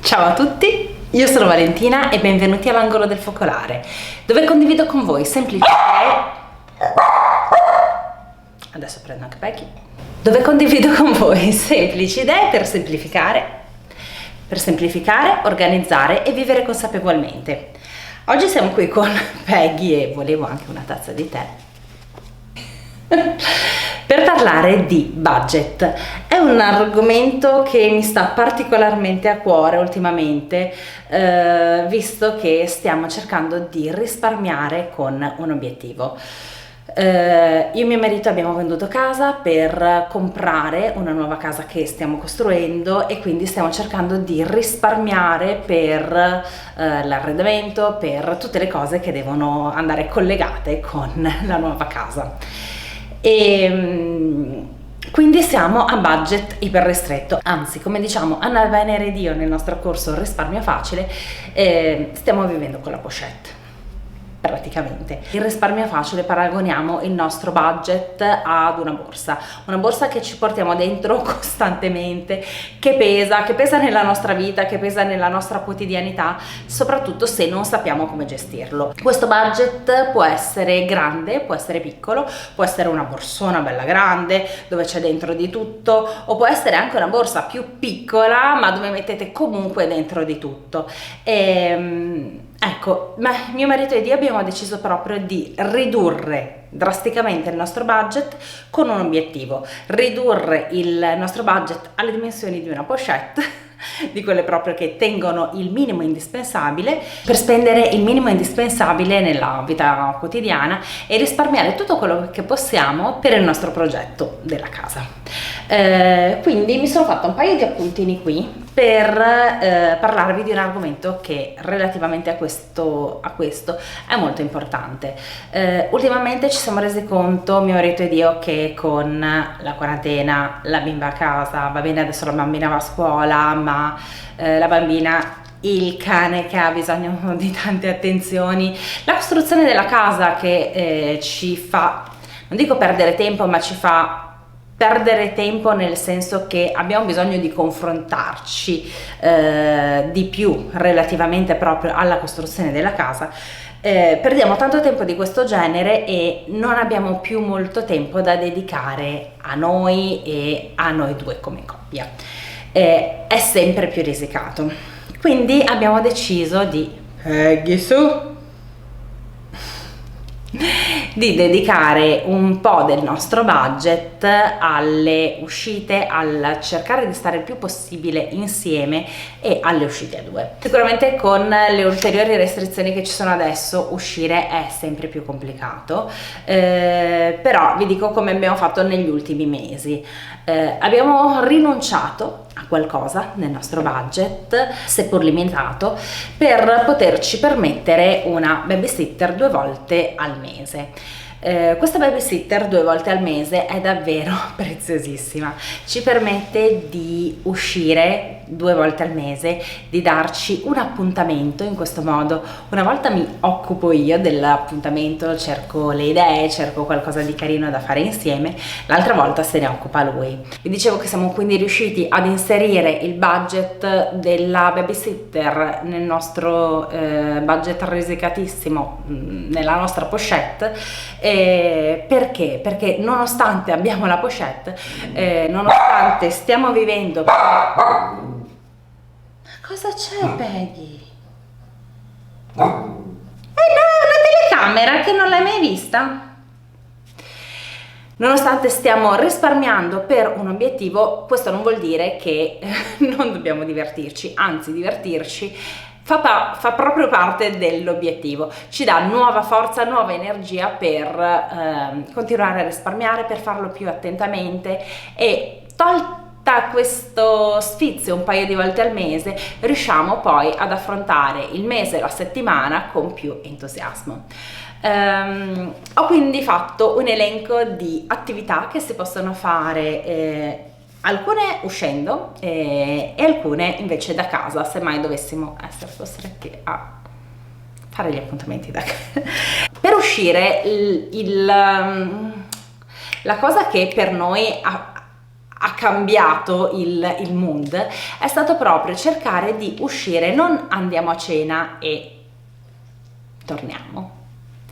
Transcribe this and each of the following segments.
Ciao a tutti, io sono Valentina e benvenuti all'Angolo del Focolare, dove condivido con voi semplici idee. Adesso prendo anche Becky. Dove condivido con voi semplici idee per semplificare, organizzare e vivere consapevolmente. Oggi siamo qui con Peggy e volevo anche una tazza di tè per parlare di budget. È un argomento che mi sta particolarmente a cuore ultimamente, visto che stiamo cercando di risparmiare con un obiettivo. Io e mio marito abbiamo venduto casa per comprare una nuova casa che stiamo costruendo e quindi stiamo cercando di risparmiare per l'arredamento, per tutte le cose che devono andare collegate con la nuova casa. E quindi siamo a budget iper ristretto, anzi, come diciamo Anna Venere ed io nel nostro corso Risparmio Facile, stiamo vivendo con la pochette. Praticamente il risparmio facile paragoniamo il nostro budget ad una borsa che ci portiamo dentro costantemente, che pesa nella nostra vita, che pesa nella nostra quotidianità, soprattutto se non sappiamo come gestirlo. Questo budget può essere grande, può essere piccolo, può essere una borsona bella grande dove c'è dentro di tutto, o può essere anche una borsa più piccola ma dove mettete comunque dentro di tutto. Ecco, mio marito ed io abbiamo deciso proprio di ridurre drasticamente il nostro budget con un obiettivo: ridurre il nostro budget alle dimensioni di una pochette, di quelle proprio che tengono il minimo indispensabile, per spendere il minimo indispensabile nella vita quotidiana e risparmiare tutto quello che possiamo per il nostro progetto della casa. Quindi mi sono fatta un paio di appuntini qui per parlarvi di un argomento che relativamente a questo è molto importante. Ultimamente ci siamo resi conto, mio marito ed io, che con la quarantena, la bimba a casa, va bene adesso la bambina va a scuola, ma la bambina, il cane che ha bisogno di tante attenzioni, la costruzione della casa che ci fa, non dico perdere tempo, ma ci fa perdere tempo nel senso che abbiamo bisogno di confrontarci di più relativamente proprio alla costruzione della casa. Perdiamo tanto tempo di questo genere e non abbiamo più molto tempo da dedicare a noi e a noi due come coppia. È sempre più risicato, quindi abbiamo deciso di dedicare un po' del nostro budget alle uscite, al cercare di stare il più possibile insieme e alle uscite a due. Sicuramente con le ulteriori restrizioni che ci sono adesso uscire è sempre più complicato, però vi dico come abbiamo fatto negli ultimi mesi. Abbiamo rinunciato a qualcosa nel nostro budget, seppur limitato, per poterci permettere una babysitter 2 volte al mese. Questa babysitter 2 volte al mese è davvero preziosissima, ci permette di uscire 2 volte al mese, di darci un appuntamento. In questo modo una volta mi occupo io dell'appuntamento, cerco le idee, cerco qualcosa di carino da fare insieme, l'altra volta se ne occupa lui. Vi dicevo che siamo quindi riusciti ad inserire il budget della babysitter nel nostro budget risicatissimo, nella nostra pochette. Perché? Perché nonostante abbiamo la pochette, nonostante stiamo vivendo... Cosa c'è, Peggy? No, una telecamera che non l'hai mai vista? Nonostante stiamo risparmiando per un obiettivo, questo non vuol dire che non dobbiamo divertirci, anzi divertirci fa proprio parte dell'obiettivo, ci dà nuova forza, nuova energia per continuare a risparmiare, per farlo più attentamente e tolta questo sfizio un paio di volte al mese, riusciamo poi ad affrontare il mese e la settimana con più entusiasmo. Ho quindi fatto un elenco di attività che si possono fare, alcune uscendo e alcune invece da casa, se mai dovessimo essere costretti a fare gli appuntamenti da casa. Per uscire la cosa che per noi ha cambiato il mood è stato proprio cercare di uscire, non andiamo a cena e torniamo,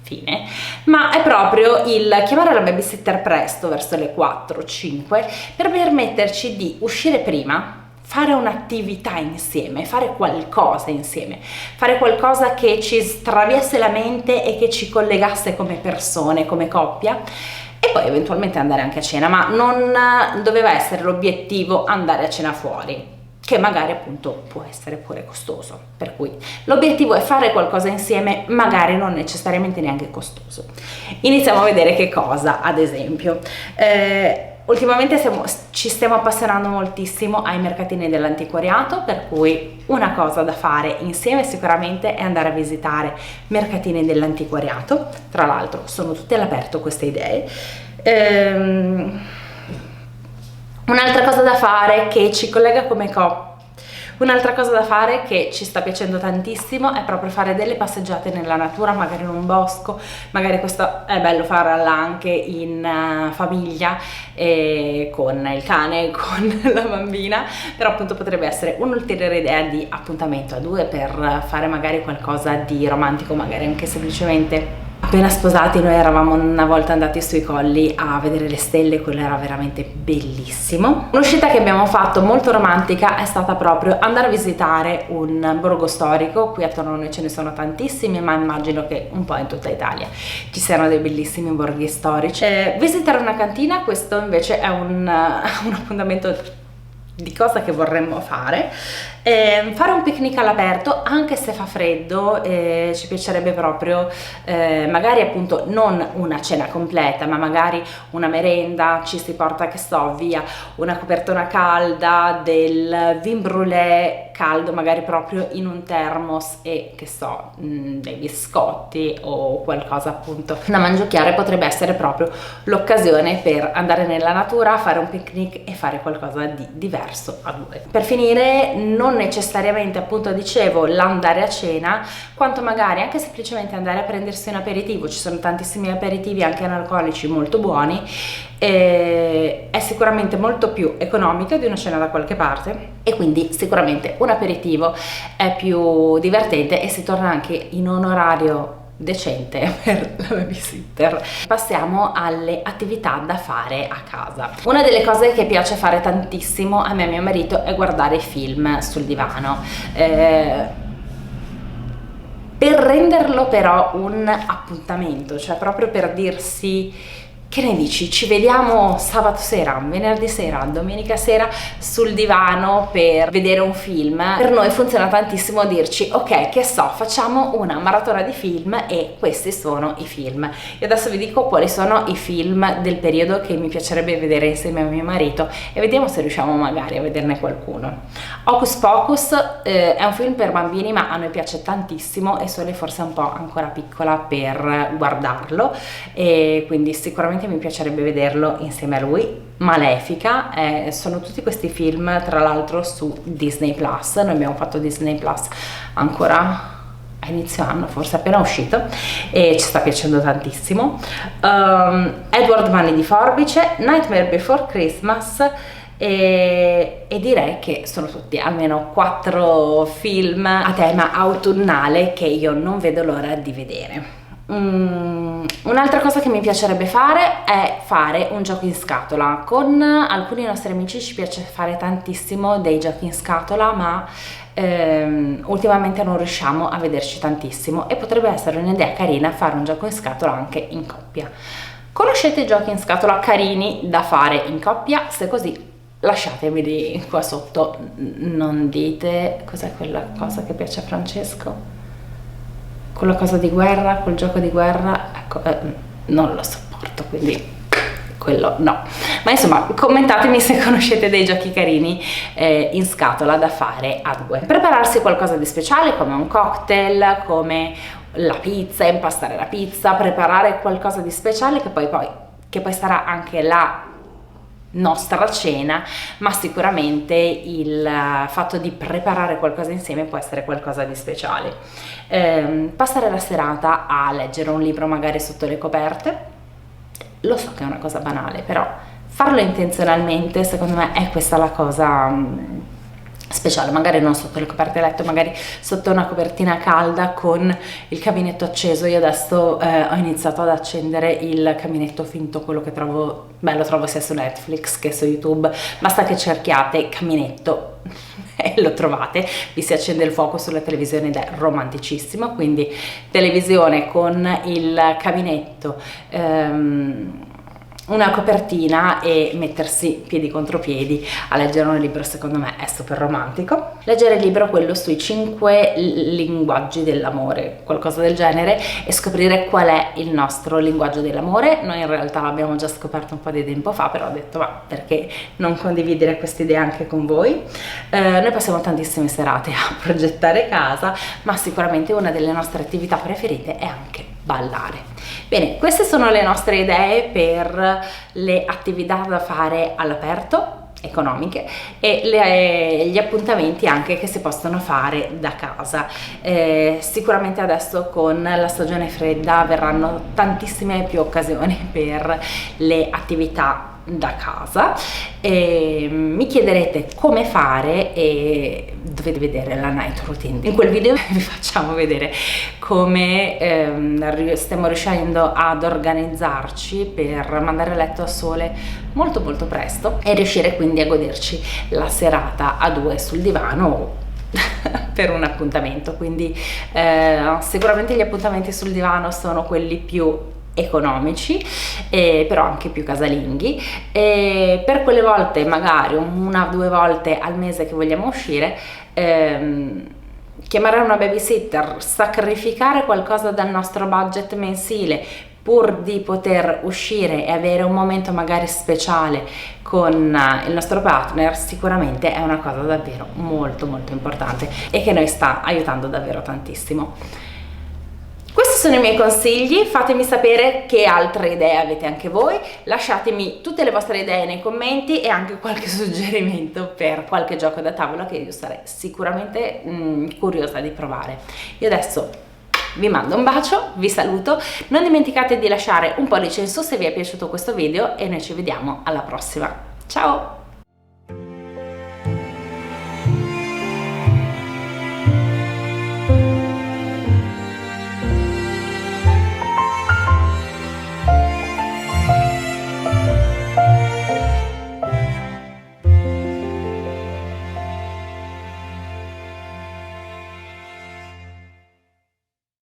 fine, ma è proprio il chiamare la babysitter presto, verso le 4-5, per permetterci di uscire prima, fare un'attività insieme, fare qualcosa insieme, fare qualcosa che ci straviasse la mente e che ci collegasse come persone, come coppia, e poi eventualmente andare anche a cena, ma non doveva essere l'obiettivo andare a cena fuori, che magari appunto può essere pure costoso, per cui l'obiettivo è fare qualcosa insieme, magari non necessariamente neanche costoso. Iniziamo a vedere che cosa, ad esempio. Ultimamente ci stiamo appassionando moltissimo ai mercatini dell'antiquariato, per cui una cosa da fare insieme sicuramente è andare a visitare mercatini dell'antiquariato. Tra l'altro sono tutte all'aperto queste idee. Un'altra cosa da fare che ci collega come coppia, un'altra cosa da fare che ci sta piacendo tantissimo è proprio fare delle passeggiate nella natura, magari in un bosco, magari questo è bello farla anche in famiglia, con il cane, con la bambina, però appunto potrebbe essere un'ulteriore idea di appuntamento a due per fare magari qualcosa di romantico, magari anche semplicemente. Appena sposati noi eravamo una volta andati sui colli a vedere le stelle, quello era veramente bellissimo. Un'uscita che abbiamo fatto molto romantica è stata proprio andare a visitare un borgo storico. Qui attorno a noi ce ne sono tantissimi, ma immagino che un po' in tutta Italia ci siano dei bellissimi borghi storici. Visitare una cantina, questo invece è un appuntamento di cosa che vorremmo fare. Fare un picnic all'aperto, anche se fa freddo, ci piacerebbe proprio magari appunto non una cena completa, ma magari una merenda, ci si porta, che so, via una copertona calda, del vin brûlé caldo magari proprio in un thermos e che so, dei biscotti o qualcosa appunto da mangiucchiare. Potrebbe essere proprio l'occasione per andare nella natura, fare un picnic e fare qualcosa di diverso a due. Per finire, non necessariamente appunto dicevo l'andare a cena, quanto magari anche semplicemente andare a prendersi un aperitivo. Ci sono tantissimi aperitivi anche analcolici molto buoni, è sicuramente molto più economico di una cena da qualche parte, e quindi sicuramente un aperitivo è più divertente e si torna anche in un orario decente per la babysitter. Passiamo alle attività da fare a casa. Una delle cose che piace fare tantissimo a me e a mio marito è guardare film sul divano, per renderlo però un appuntamento, cioè proprio per dirsi: che ne dici? Ci vediamo sabato sera, venerdì sera, domenica sera sul divano per vedere un film. Per noi funziona tantissimo dirci: ok, che so, facciamo una maratona di film e questi sono i film. E adesso vi dico quali sono i film del periodo che mi piacerebbe vedere insieme a mio marito e vediamo se riusciamo magari a vederne qualcuno. Hocus Pocus è un film per bambini, ma a noi piace tantissimo e Sole forse è un po' ancora piccola per guardarlo, e quindi sicuramente mi piacerebbe vederlo insieme a lui. Malefica, sono tutti questi film tra l'altro su Disney Plus. Noi abbiamo fatto Disney Plus ancora a inizio anno, forse appena uscito, e ci sta piacendo tantissimo. Edward Mani di Forbice, Nightmare Before Christmas, e direi che sono tutti almeno 4 film a tema autunnale che io non vedo l'ora di vedere. Un'altra cosa che mi piacerebbe fare è fare un gioco in scatola. Con alcuni nostri amici ci piace fare tantissimo dei giochi in scatola, ma ultimamente non riusciamo a vederci tantissimo e potrebbe essere un'idea carina fare un gioco in scatola anche in coppia. Conoscete i giochi in scatola carini da fare in coppia? Se così lasciatemeli qua sotto, non dite cos'è quella cosa che piace a Francesco, quella cosa di guerra, quel gioco di guerra, ecco, non lo sopporto, quindi quello no. Ma insomma, commentatemi se conoscete dei giochi carini in scatola da fare a due. Prepararsi qualcosa di speciale, come un cocktail, come la pizza, impastare la pizza, preparare qualcosa di speciale che poi sarà anche la nostra cena, ma sicuramente il fatto di preparare qualcosa insieme può essere qualcosa di speciale. Passare la serata a leggere un libro magari sotto le coperte, lo so che è una cosa banale, però farlo intenzionalmente, secondo me è questa la cosa speciale, magari non sotto le coperte letto, magari sotto una copertina calda con il caminetto acceso. Io adesso ho iniziato ad accendere il caminetto finto, quello che trovo bello, trovo sia su Netflix che su YouTube, basta che cerchiate caminetto e lo trovate, vi si accende il fuoco sulla televisione ed è romanticissimo. Quindi televisione con il caminetto, una copertina e mettersi piedi contro piedi a leggere un libro, secondo me è super romantico. Leggere il libro, quello sui 5 linguaggi dell'amore, qualcosa del genere, e scoprire qual è il nostro linguaggio dell'amore. Noi in realtà l'abbiamo già scoperto un po' di tempo fa, però ho detto ma perché non condividere queste idee anche con voi. Noi passiamo tantissime serate a progettare casa, ma sicuramente una delle nostre attività preferite è anche ballare. Bene, queste sono le nostre idee per le attività da fare all'aperto, economiche, e gli appuntamenti anche che si possono fare da casa. Sicuramente adesso con la stagione fredda verranno tantissime più occasioni per le attività da casa. Mi chiederete come fare e dovete vedere la night routine. In quel video vi facciamo vedere come stiamo riuscendo ad organizzarci per mandare a letto a sole molto presto e riuscire quindi a goderci la serata a due sul divano per un appuntamento. Quindi sicuramente gli appuntamenti sul divano sono quelli più economici, però anche più casalinghi, e per quelle volte, magari una o due volte al mese che vogliamo uscire, chiamare una babysitter, sacrificare qualcosa dal nostro budget mensile pur di poter uscire e avere un momento magari speciale con il nostro partner, sicuramente è una cosa davvero molto importante e che noi sta aiutando davvero tantissimo. Questi sono i miei consigli, fatemi sapere che altre idee avete anche voi, lasciatemi tutte le vostre idee nei commenti e anche qualche suggerimento per qualche gioco da tavola che io sarei sicuramente curiosa di provare. Io adesso vi mando un bacio, vi saluto, non dimenticate di lasciare un pollice in su se vi è piaciuto questo video e noi ci vediamo alla prossima. Ciao!